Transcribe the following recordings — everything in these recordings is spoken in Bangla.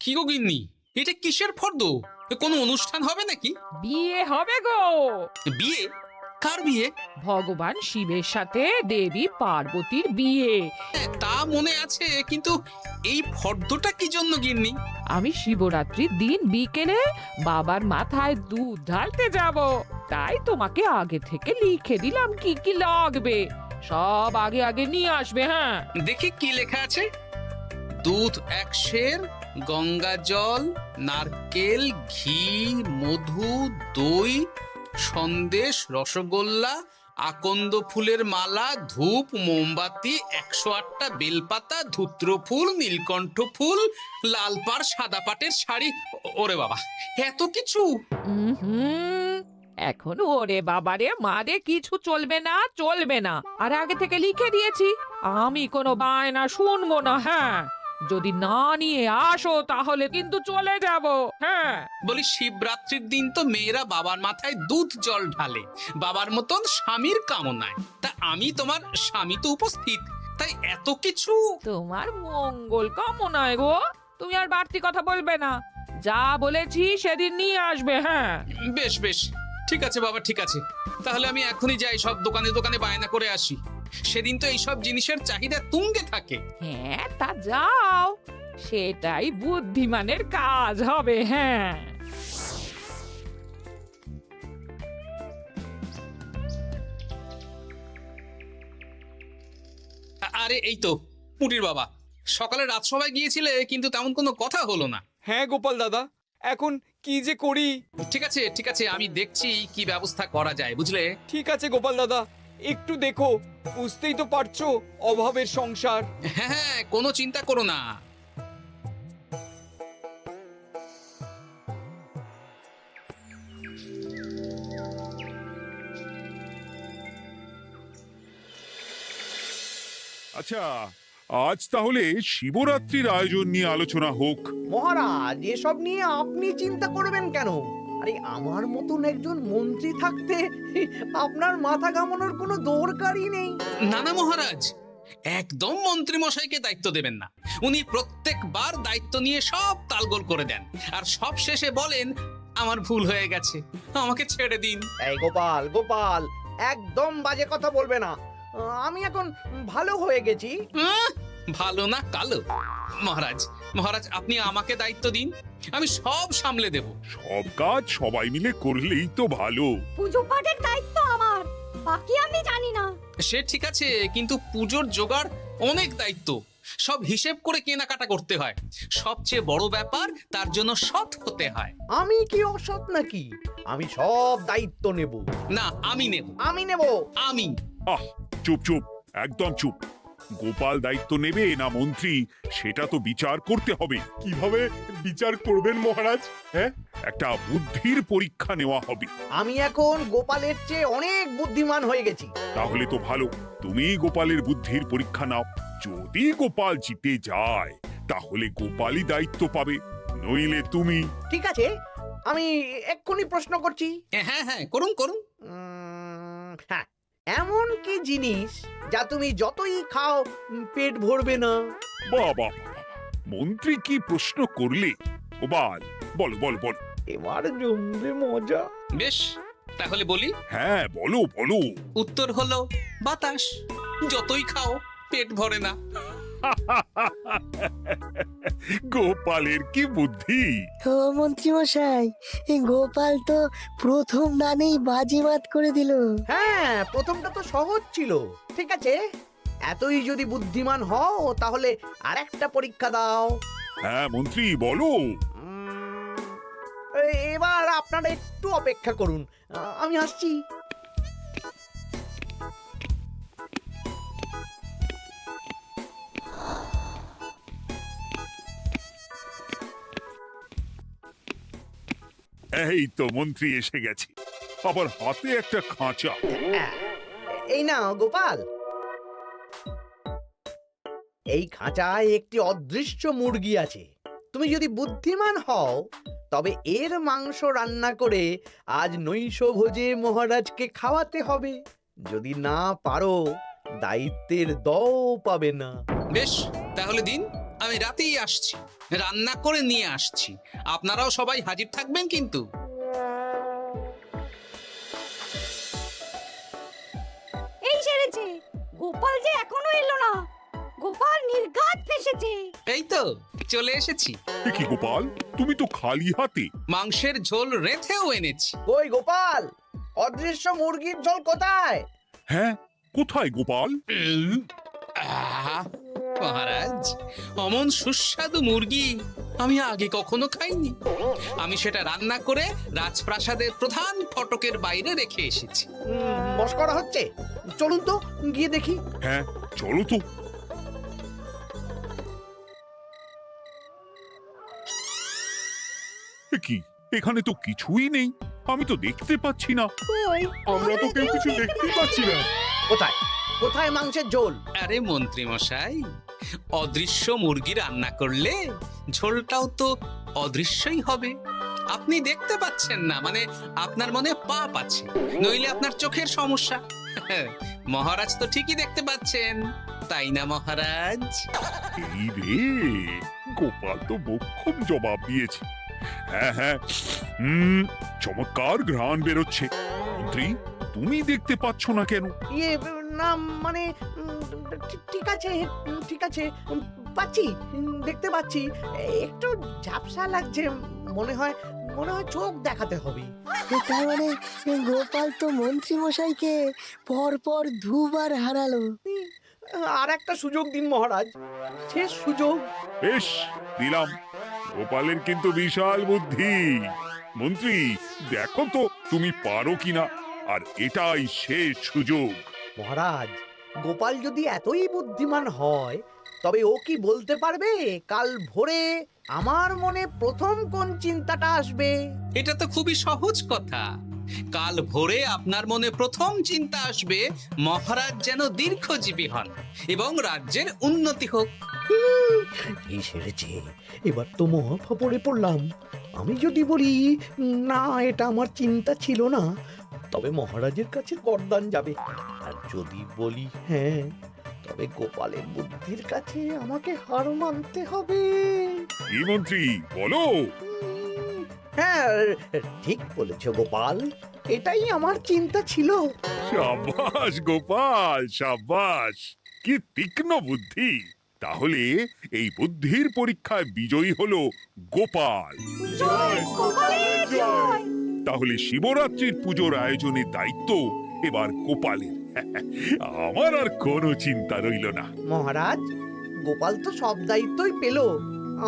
কি গো গিন্নি, এটা কিসের ফর্দ? কোনো অনুষ্ঠান হবে নাকি? বিয়ে হবে গো। বিয়ে? কার বিয়ে? ভগবান শিবের সাথে দেবী পার্বতীর বিয়ে। তা মনে আছে, কিন্তু এই ফর্দটা কি জন্য গিন্নি? আমি শিবরাত্রির দিন বিকেলে বাবার মাথায় দুধ ঢালতে যাব, তাই তোমাকে আগে থেকে লিখে দিলাম কি কি লাগবে। সব আগে আগে নিয়ে আসবে। হ্যাঁ, দেখি কি লেখা আছে। দুধ 1 সের, গঙ্গা জল, নারকেল, ঘি, মধু, দই, সন্দেশ, রসগোল্লা, আকন্দ ফুলের মালা, ধূপ, মোমবাতি, 108টা বেলপাতা, ধূত্র ফুল, নীলকণ্ঠ ফুল, লাল পাড়, সাদা পাটের শাড়ি। ওরে বাবা, এত কিছু! হুম, এখন ওরে বাবারে মারে কিছু চলবে না, চলবে না। আর আগে থেকে লিখে দিয়েছি, আমি কোনো বায়না শুনবো না। হ্যাঁ, যদি না নিয়ে আসো তাহলে কিন্তু চলে যাব। হ্যাঁ, বলি, শিবরাত্রির দিন তো মেয়েরা বাবার মাথায় দুধ জল ঢালে বাবার মতন স্বামীর কামনায়। তা আমি তোমার স্বামী তো উপস্থিত, তাই এত কিছু। তোমার মঙ্গল কামনায় গো। তুমি আর বাড়তি কথা বলবে না, যা বলেছি সেদিন নিয়ে আসবে। হ্যাঁ, বেশ বেশ, ঠিক আছে বাবা, ঠিক আছে। তাহলে আমি এখনই যাই, সব দোকানে দোকানে বায়না করে আসি। সেদিন তো এইসব জিনিসের চাহিদা তুঙ্গে থাকে। হ্যাঁ, তা যাও, সেটাই বুদ্ধিমানের কাজ হবে। হ্যাঁ, আরে এই তো পুটির বাবা, সকালে রাজসভায় গিয়েছিলে কিন্তু তেমন কোনো কথা হলো না। হ্যাঁ গোপাল দাদা, এখন কি যে করি। ঠিক আছে ঠিক আছে, আমি দেখছি কি ব্যবস্থা করা যায়, বুঝলে। ঠিক আছে গোপাল দাদা, একটু দেখো, বুঝতেই তো পারছো অভাবের সংসার। হ্যাঁ হ্যাঁ, কোনো চিন্তা করো না। আচ্ছা, আজ তাহলে শিবরাত্রির আয়োজন নিয়ে আলোচনা হোক। মহারাজ, এসব নিয়ে আপনি চিন্তা করবেন কেন? আরে আমার মতন একজন মন্ত্রী থাকতে আপনার মাথা ঘামানোর কোনো দরকারই নেই। না না মহারাজ, একদম মন্ত্রী মশাইকে দায়িত্ব দেবেন না। উনি প্রত্যেকবার দায়িত্ব নিয়ে সব তালগোল করে দেন, আর সব শেষে বলেন আমার ভুল হয়ে গেছে, আমাকে ছেড়ে দিন। এই গোপাল গোপাল, একদম বাজে কথা বলবে না। আমি এখন ভালো হয়ে গেছি। ভালো না কালো? মহারাজ মহারাজ, আপনি আমাকে দায়িত্ব দিন, আমি সব সামলে দেব। সব কাজ সবাই মিলে করলেই তো ভালো। পুজো পাঠের দায়িত্ব আমার, বাকি আমি জানি না। সে ঠিক আছে, কিন্তু পুজোর জোগাড় অনেক দায়িত্ব, সব হিসেব করে কেনাকাটা করতে হয়। সবচেয়ে বড় ব্যাপার, তার জন্য সৎ হতে হয়। আমি কি অসৎ নাকি? আমি সব দায়িত্ব নেব। না, আমি নেব। আমি নেব। আমি। আহ, চুপ চুপ, একদম চুপ। গোপাল দায়িত্ব নেবে না মন্ত্রী, সেটা তো বিচার করতে হবে। কিভাবে বিচার করবেন মহারাজ? হ্যাঁ, একটা বুদ্ধির পরীক্ষা নেওয়া হবে। আমি এখন গোপালের চেয়ে অনেক বুদ্ধিমান হয়ে গেছি। তাহলে তো ভালো, তুমি গোপালের বুদ্ধির পরীক্ষা নাও। যদি গোপাল জিতে যায় তাহলে গোপালই দায়িত্ব পাবে, নইলে তুমি। ঠিক আছে, আমি এক্ষুনি প্রশ্ন করছি। হ্যাঁ হ্যাঁ, করুন করুন। হ্যাঁ, এমন কি জিনিস যা তুমি যতই খাও পেট ভরবে না? বাবা, মন্ত্রী কি প্রশ্ন করলে! গোপাল, বলো বলো বলো। এবার জমবে মজা। বেশ, তাহলে বলি। হ্যাঁ, বলো বলো। উত্তর হলো বাতাস। যতই খাও পেট ভরে না। গোপালের কি বুদ্ধি! ও মন্ত্রী মশাই, এই গোপাল তো প্রথম দানেই বাজিমাত করে দিল। হ্যাঁ, প্রথমটা তো সহজ ছিল। ঠিক আছে, এতই যদি বুদ্ধিমান হও তাহলে আরেকটা পরীক্ষা দাও। হ্যাঁ মন্ত্রী, বলো। এবার আপনারা একটু অপেক্ষা করুন, আমি আসছি। এই তো মন্ত্রী এসে গেছে, আবার হাতে একটা খাঁচা। এই নাও গোপাল, এই খাঁচায় একটি অদৃশ্য মুরগি আছে। তুমি যদি বুদ্ধিমান হও তবে এর মাংস রান্না করে আজ নৈশভোজে মহারাজকে খাওয়াতে হবে। যদি না পারো, দায়িত্বের দও পাবে না। বেশ, তাহলে দিন, আমি রাতেই আসছি, রান্না করে নিয়ে আসছি। আপনারাও সবাই হাজির থাকবেন কিন্তু। এই সেরেছে, গোপাল যে এখনো এলো না। গোপাল নির্ঘাত ফেসেছে। এই তো চলে এসেছি। এ কি গোপাল, তুমি তো খালি হাতে। মাংসের ঝোল রেঁধেও এনেছি। কই গোপাল, অদৃশ্য মুরগির ঝোল কোথায়? হ্যাঁ, কোথায় গোপাল? আহ, মহারাজ, অমন সুস্বাদু মুরগি আমি আগে কখনো খাইনি। আমি সেটা রান্না করে রাজপ্রাসাদের প্রধান ফটকের বাইরে রেখে এসেছি। মস্করা হচ্ছে? চলুন তো গিয়ে দেখি। হ্যাঁ, চলো তো। এ কি, এখানে তো কিছুই নেই, আমি তো দেখতে পাচ্ছি না। আমরা তো কেউ কিছু দেখতেই পাচ্ছি না। কোথায় কোথায় মাংসের ঝোল? আরে মন্ত্রী মশাই, অদৃশ্য মুরগি রান্না করলে ঝোলটাও তো অদৃশ্যই হবে। আপনি দেখতে পাচ্ছেন না, মানে আপনার মনে পাপ আছে, নইলে আপনার চোখের সমস্যা। মহারাজ তো ঠিকই দেখতে পাচ্ছেন, তাই না মহারাজ? এই রে, গোপাল তো মোক্ষম জবাব দিয়েছে। হ্যাঁ হ্যাঁ, চমৎকার ঘ্রাণ বেরোচ্ছে। মন্ত্রী, তুমি দেখতে পাচ্ছ না কেন? ইয়ে না মানে ঠিক আছে ঠিক আছে, পাচ্ছি, দেখতে পাচ্ছি। একটু ঝাপসা লাগছে, মনে হয় চোখ দেখাতে হবে। তার মানে গোপাল তো মন্ত্রী মশাইকে পর দুবার হারালো। আর একটা সুযোগ দিন মহারাজ, শেষ সুযোগ। বেশ, দিলাম। গোপালের কিন্তু বিশাল বুদ্ধি। মন্ত্রী, দেখো তো তুমি পারো কিনা, আর এটাই শেষ সুযোগ। মহারাজ, গোপাল যদি এতই বুদ্ধিমান হয়, তবে ও কি বলতে পারবে কাল ভোরে আমার মনে প্রথম কোন চিন্তাটা আসবে? এটা তো খুবই সহজ কথা। কাল ভোরে আপনার মনে প্রথম চিন্তা আসবে মহারাজ যেন দীর্ঘজীবী হন এবং রাজ্যের উন্নতি হোক। এই সেরেছে, এবার তো মহা ফাপড়ে পড়লাম। আমি যদি বলি না, এটা আমার চিন্তা ছিল না, তবে মহারাজের কাছে গর্দান যাবে। আর যদি বলি হ্যাঁ, তবে গোপালের বুদ্ধির কাছে আমাকে হার মানতে হবে। কি মন্ত্রী, বলো। হ্যাঁ, ঠিক বলেছ গোপাল, এটাই আমার চিন্তা ছিল। সাবাস গোপাল, সাবাস, কি তীক্ষ্ণ বুদ্ধি। তাহলে এই বুদ্ধির পরীক্ষায় বিজয়ী হলো গোপাল। জয় গোপালের জয়। তাহলে শিবরাত্রির পুজোর আয়োজনের দায়িত্ব এবার গোপালের। আমার আর কোনো চিন্তা রইল না। মহারাজ, গোপাল তো সব দায়িত্বই পেল,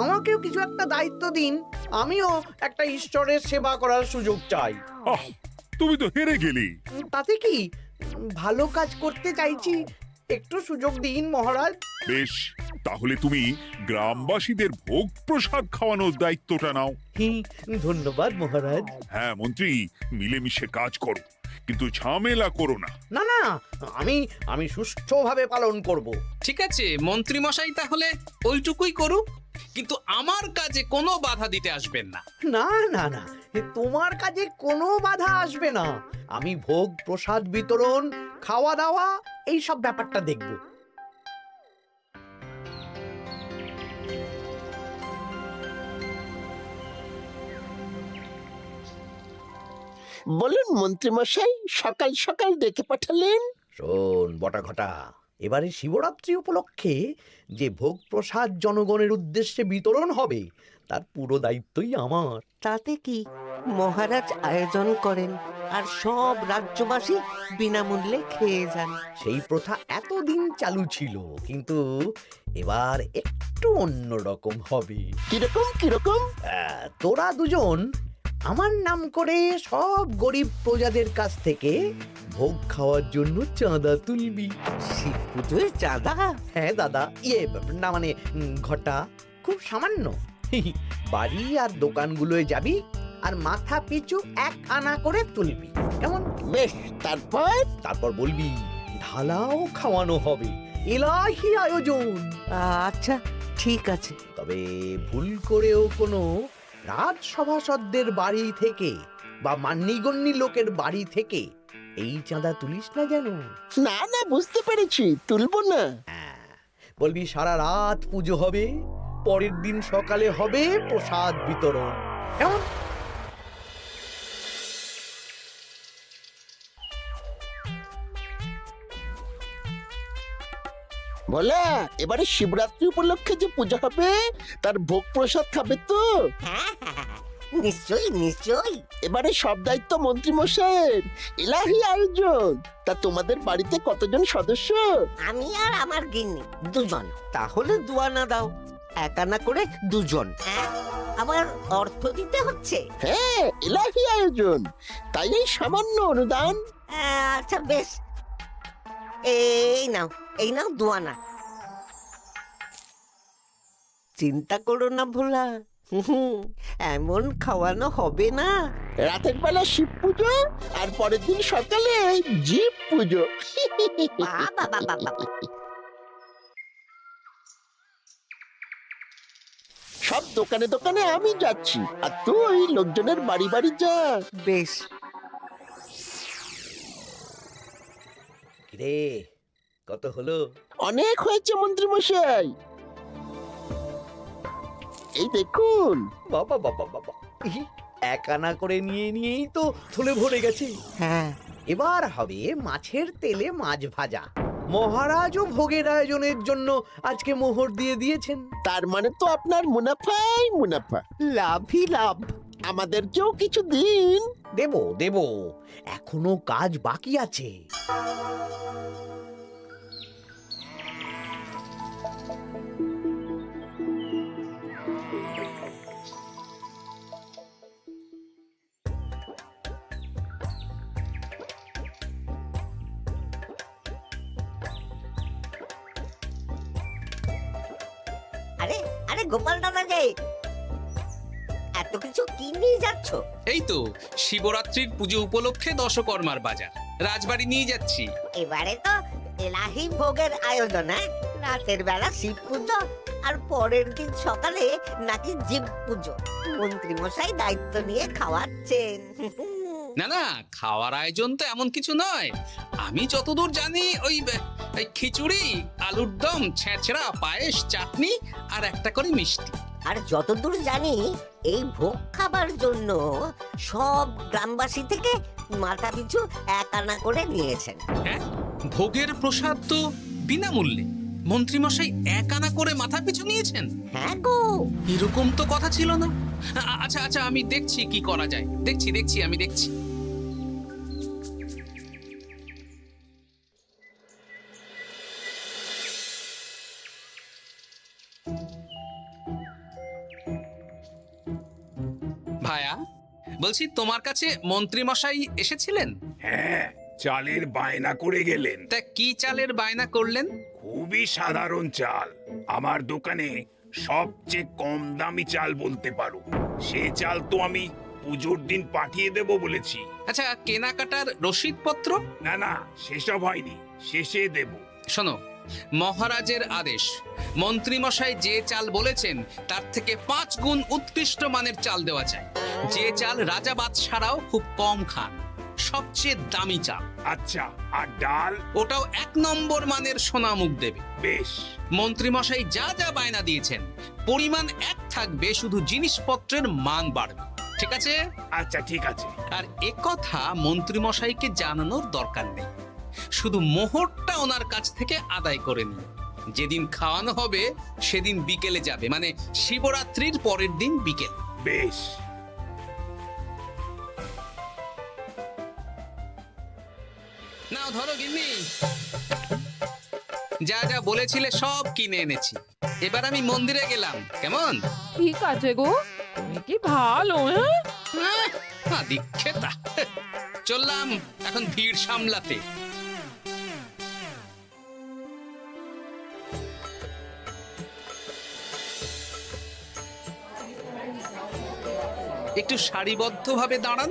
আমাকেও কিছু একটা দায়িত্ব দিন। আমিও একটা ঈশ্বরের সেবা করার সুযোগ চাই। আহ, তুমি তো হেরে গেলে। তাতে কি, ভালো কাজ করতে চাইছি, একটু সুযোগ দিন মহারাজ। বেশ, তাহলে তুমি গ্রামবাসীদের ভোগ প্রসাদ খাওয়ানোর দায়িত্বটা নাও। ধন্যবাদ মহারাজ। হ্যাঁ মন্ত্রী, মিলেমিশে কাজ করো, কিন্তু ঝামেলা করো না। না না, আমি সুষ্ঠুভাবে পালন করব। ঠিক আছে মন্ত্রী মশাই, তাহলে ওইটুকুই করুক, কিন্তু আমার কাজে কোনো বাধা দিতে আসবেন না। না না না, তোমার কাজে কোনো বাধা আসবে না। আমি ভোগ প্রসাদ বিতরণ, খাওয়া দাওয়া, এই সব ব্যাপারটা দেখব। বলুন মন্ত্রীমশাই, সকাল সকাল ডেকে পাঠালেন। শোন বটাঘটা, এবারে শিবরাত্রি উপলক্ষে যে ভোগ প্রসাদ জনগণের উদ্দেশ্যে বিতরণ হবে, তার পুরো দায়িত্বই আমার। তাতে কি, মহারাজ আয়োজন করেন আর সব রাজ্যবাসী বিনামূল্যে খেয়ে যান। সেই প্রথা এতদিন চালু ছিল, কিন্তু এবার একটু অন্যরকম হবে। কিরকম কিরকম? তোরা দুজন আমার নাম করে সব গরিব প্রজাদের কাছ থেকে ভোগ খাওয়ার জন্য চাঁদা তুলবি। শিব পুজোয় চাঁদা? হ্যাঁ দাদা, না মানে ঘটা, খুব সামান্য। বাড়ি আর দোকানগুলোয় যাবি আর মাথা পিছু 1 আনা করে তুলবি, কেমন? বেশ, তারপর বলবি ঢালাও খাওয়ানো হবে, এলাহি আয়োজন। আচ্ছা ঠিক আছে। তবে ভুল করেও কোনো রাজসভাসদদের বাড়ি থেকে বা মান্যিগণ্যি লোকের বাড়ি থেকে এই চাঁদা তুলিস না যেন। না না, বুঝতে পেরেছি, তুলবো না। বলবি সারা রাত পুজো হবে, পরের দিন সকালে হবে প্রসাদ বিতরণ। কেমন? বলা, এবারে শিবরাত্রি উপলক্ষে যে পূজা হবে তার ভোগ প্রসাদ খাবে তো? হ্যাঁ, নিশ্চয়ই নিশ্চয়ই। এবারে সব দায়িত্ব মন্ত্রী মশাইয়ের, এলাহি আয়োজন। তা তোমাদের বাড়িতে কতজন সদস্য? আমি আর আমার গিন্নি দুজন। তাহলে দুয়ানা দাও, এক আনা করে দুজন। আবার অর্থ দিতে হচ্ছে? হ্যাঁ, এলাহি আয়োজন, তাই এই সামান্য অনুদান। আচ্ছা বেশ, এই নাও দুয়ানা। চিন্তা করো না ভোলা, এমন খাওয়ানো হবে না। রাতের বেলা শিব পুজো আর পরের দিন সকালে জীব পুজো। সব দোকানে দোকানে আমি যাচ্ছি, আর তুই লোকজনের বাড়ি বাড়ি যা। বেশ। রে, কত হলো? অনেক হয়েছে মন্ত্রী মশাই, এই দেখুন। বাবা বাবা বাবা, এক আনা করে নিয়েই তো থলে ভরে গেছে। হ্যাঁ, এবার হবে মাছের তেলে মাছ ভাজা। মহারাজও ভোগের আয়োজনের জন্য আজকে মোহর দিয়ে দিয়েছেন। তার মানে তো আপনার মুনাফাই মুনাফা, লাভই লাভ। আমাদেরকেও কিছু দিন। দেব দেব, এখনো কাজ বাকি আছে। আরে আরে গোপাল দাদা যে, এত কিছু কি নিয়ে যাচ্ছ? এই তো শিবরাত্রির পুজো উপলক্ষে দশকর্মার বাজার রাজবাড়ি নিয়ে যাচ্ছি। এবারে তো এলাহি ভোগের আয়োজন। রাতের বেলা শিব পুজো আর পরের দিন সকালে নাকি জীব পুজো। মন্ত্রী মশাই দায়িত্ব নিয়ে খাওয়াচ্ছেন। না না, খাওয়ার আয়োজন তো এমন কিছু নয়। আমি যতদূর জানি ওই খিচুড়ি, আলুর দম, ছেঁচড়া, পায়েস, চাটনি আর একটা করে মিষ্টি। আর যতদূর জানি এই ভোগ খাবার জন্য সব গ্রামবাসী থেকে মাথা পিছু এক আনা করে নিয়েছেন। হ্যাঁ, ভোগের প্রসাদ তো বিনামূল্যে। মন্ত্রীমশাই এক আনা করে মাথা পিছু নিয়েছেন? হ্যাঁ গো, এরকম তো কথা ছিল না। আচ্ছা আচ্ছা, আমি দেখছি কি করা যায়। দেখছি আমি দেখছি। ভায়া, বলছি তোমার কাছে মন্ত্রীমশাই এসেছিলেন? হ্যাঁ, চালের বায়না করে গেলেন। তা কি চালের বায়না করলেন? খুবই সাধারণ চাল, আমার দোকানে সবচেয়ে কম দামি চাল বলতে পারো। সে চাল তো আমি পুজোর দিন পাঠিয়ে দেব বলেছি। আচ্ছা, কেনাকাটার রসিদপত্র? না না, সেসব হয়নি, শেষে দেব। শোনো, মহারাজের আদেশ, মন্ত্রীমশাই যে চাল বলেছেন তার থেকে 5 গুণ উৎকৃষ্ট মানের চাল দেওয়া চাই। যে চাল রাজা বাদশারাও খুব কম খান, সবচেয়ে দামি চাল। আচ্ছা, আর ডাল? ওটাও 1 নম্বর মানের সোনামুখ দেবে। বেশ। মন্ত্রীমশাই যা যা বায়না দিয়েছেন পরিমাণ এক থাকবে, শুধু জিনিসপত্রের মান বাড়বে। ঠিক আছে? আচ্ছা, ঠিক আছে। আর একথা মন্ত্রীমশাইকে জানানোর দরকার নেই, শুধু মোহরটা ওনার কাছ থেকে আদায় করে নিন। যেদিন খাওয়ানো হবে সেদিন বিকেলে যাবে, মানে শিবরাত্রির পরের দিন বিকেল। বেশ। নাও ধরো গিন্নি, যা যা বলেছিলে সব কিনে এনেছি। এবার আমি মন্দিরে গেলাম, কেমন? ঠিক আছে গো, তুমি কি ভালো। দীক্ষেতা, চললাম এখন ভিড় সামলাতে। একটু সারিবদ্ধভাবে দাঁড়ান,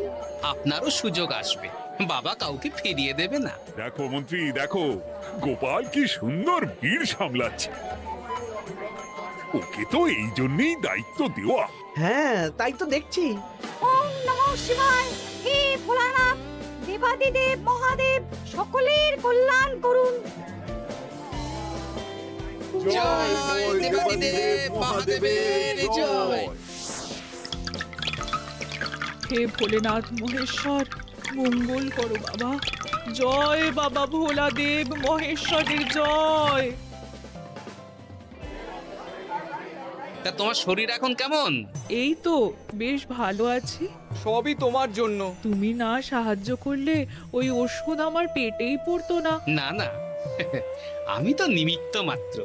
আপনারও সুযোগ আসবে। বাবা কাউকে ফিরিয়ে দেবে না। দেখো মন্ত্রী, দেখো গোপাল কি সুন্দর ভিড় সামলাচ্ছে। ওকে তো এই জন্যই দায়িত্ব দেওয়া। হ্যাঁ, তাই তো দেখছি। ওম নমঃ শিবায়। হে ভোলানাথ, দেবাদিদেব মহাদেব সকলের কল্যাণ করুন। জয় দেবাদিদেব মহাদেবের জয়। হে ভোলেনাথ মহেশ্বর, মঙ্গল করো বাবা। জয় বাবা ভোলাদেব মহেশ্বরের জয়। তা তোমার শরীর এখন কেমন? এই তো বেশ ভালো আছি। সবই তোমার জন্য। তুমি না সাহায্য করলে ওই ওষুধ আমার পেটেই পড়তো না। না না, আমি তো নিমিত্ত মাত্র,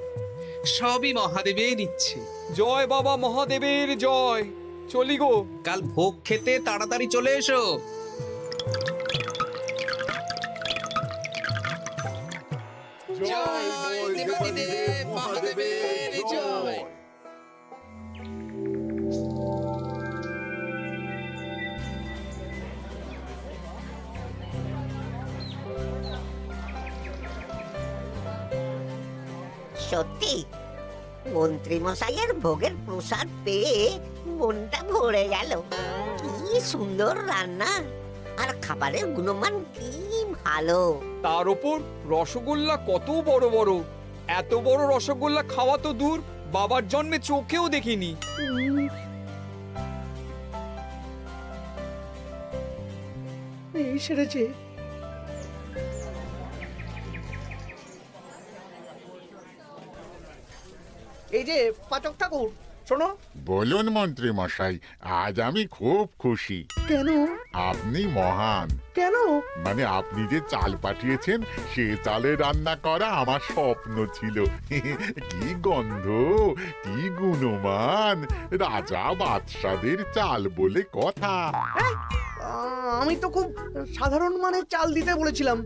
সবই মহাদেবের ইচ্ছে। জয় বাবা মহাদেবের জয়। চলি গো। কাল ভোগ খেতে তাড়াতাড়ি চলে এসো। জয় দেবাদিদেব মহাদেবের জয়। সত্যি মন্ত্রী মশাইয়ের ভোগের প্রসাদ পেয়ে মনটা ভরে গেল। কি সুন্দর রান্না, আর খাবারের গুণমান কি ভালো। তার ওপর রসগোল্লা কত বড় বড়। এত বড় রসগোল্লা খাওয়া তো দূর, বাবার জন্মে চোখেও দেখিনি। এই সেরেছে। এই যে পাচক ঠাকুর, শোনো। বলুন মন্ত্রী মশাই, আজ আমি খুব খুশি। কেন? আপনি মহান। কেন? মানে আপনি যে চাল পাঠিয়েছেন সে চালে রান্না করা আমার স্বপ্ন ছিল। কি গন্ধ, কি গুণমান, রাজা বাদশাদের চাল বলে কথা। আমি তো খুব সাধারণ মানের চাল দিতে বলেছিলাম,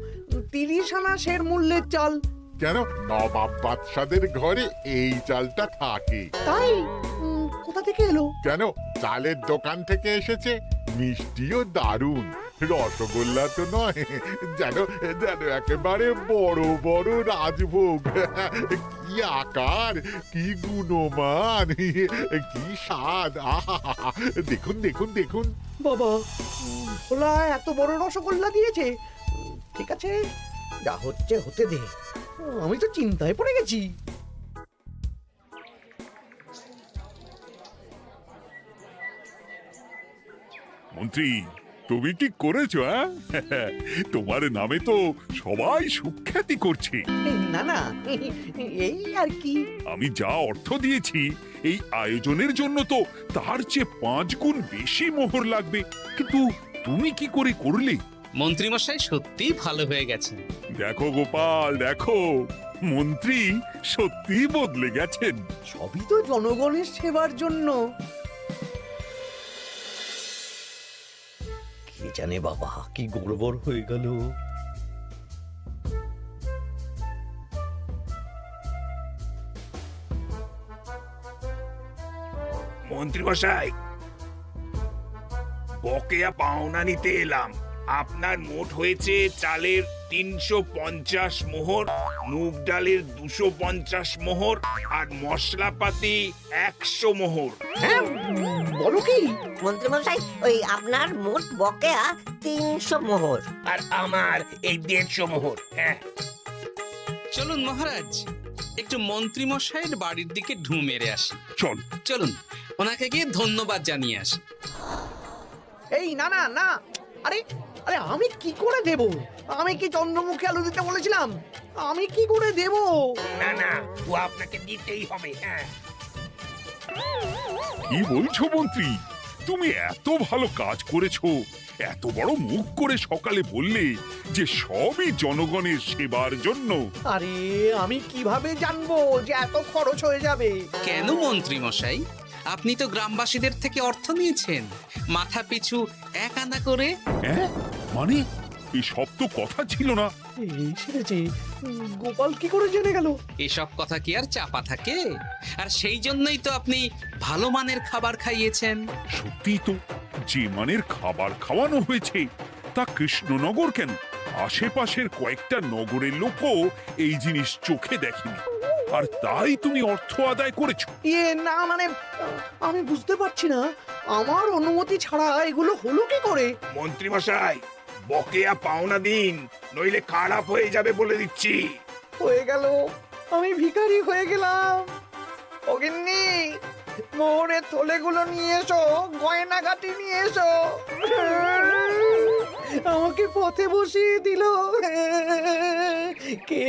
30 আনা সের মূল্যের চাল। কেন, নবাব বাদশাদের ঘরে এই চালটা থাকে। তাই? কোথা থেকে এলো? কেন, চালের দোকান থেকে এসেছে। মিষ্টিও দারুণ, রসগোল্লা তো নয়, যেন যেন একেবারে বড় বড় রাজভোগ। কি আকার, কি গুণমান, কি স্বাদ। আহা, দেখুন দেখুন দেখুন। বাবা, ভোলা এত বড় রসগোল্লা দিয়েছে। ঠিক আছে, যা হচ্ছে হতে দে। আমি তো চিন্তায় পড়ে গেছি। মন্ত্রী, তুমি কি করেছো? তোমার নামে তো সবাই সুখ্যাতি করছে। না না, এই আর কি। আমি যা অর্থ দিয়েছি এই আয়োজনের জন্য তো তার চেয়ে 5 গুণ বেশি মোহর লাগবে, কিন্তু তুমি কি করে করলে? মন্ত্রীমশাই সত্যিই ভালো হয়ে গেছে। দেখো গোপাল, দেখো মন্ত্রী সত্যি বদলে গেছেন। সবই তো জনগণের সেবার জন্য। কে জানে বাবা, কি গড়বড় হয়ে গেল। মন্ত্রী মশাই, বকেয়া পাওনা নিতে এলাম। আপনার মোট হয়েছে চালের 350 মোহর, মুগ ডালের 250 মোহর, আর মশলাপাতি 100 মোহর। হ্যাঁ, বলো কি? মন্ত্রী মশাই, ওই আপনার মোট বকেয়া 300 মোহর। আর আমার এই 150 মোহর। হ্যাঁ, চলুন মহারাজ, একটু মন্ত্রীমশাইয়ের বাড়ির দিকে ঢু মেরে আসি। চল। চলুন, ওনাকে গিয়ে ধন্যবাদ জানিয়ে আসি। এই না না না, আরে আরে আমি কি করে দেব? আমি কি চন্দ্রমুখী আলু দিতে বলেছিলাম? আমি কি করে দেব? না না, ও আপনাকে দিতেই হবে। হ্যাঁ, কি বলছো মন্ত্রী? তুমি এত ভালো কাজ করেছো, এত বড় মুখ করে সকালে বললে যে সবই জনগণের সেবার জন্য। আরে আমি কিভাবে জানবো যে এত খরচ হয়ে যাবে? কেন মন্ত্রীমশাই, আপনি তো গ্রামবাসীদের থেকে অর্থ নিয়েছেন, মাথা পিছু 1 আনা করে। মানে এই সব তো কথা ছিল না। এই সেরেছে, গোপাল কি করে জেনে গেল? এসব কথা কি আর চাপা থাকে? আর সেই জন্যই তো আপনি ভালো মানের খাবার খাইয়েছেন। সত্যি তো, যে মানের খাবার খাওয়ানো হয়েছে তা কৃষ্ণনগর কেন, আশেপাশের কয়েকটা নগরের লোকও এই জিনিস চোখে দেখেনি, আর তাই তুমি অর্থ আদায় করেছো। না মানে, আমি বুঝতে পারছি না, আমার অনুমতি ছাড়া এগুলো হলো কি করে? মন্ত্রী মশাই, বকেয়া পাওনা দিন, নইলে খারাপ হয়ে যাবে বলে দিচ্ছি। হয়ে গেল, আমি ভিখারি হয়ে গেলাম। অগিন্নি, মোহরের থলেগুলো নিয়ে এসো, গয়নাগাটি নিয়ে এসো। আমাকে পথে বসিয়ে দিল। কে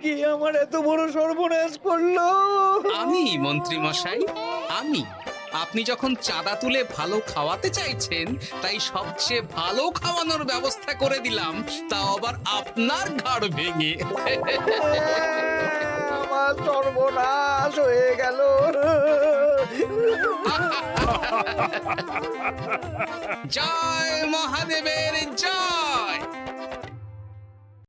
কে আমার এত বড় সর্বনাশ করলো? আমি মন্ত্রী মশাই, আমি। আপনি যখন চাঁদা তুলে ভালো খাওয়াতে চাইছেন, তাই সবচেয়ে ভালো খাওয়ানোর ব্যবস্থা করে দিলাম, তাও আবার আপনার ঘাড় ভেঙে। আমার সর্বনাশ হয়ে গেল। জয় মহাদেবের জয়।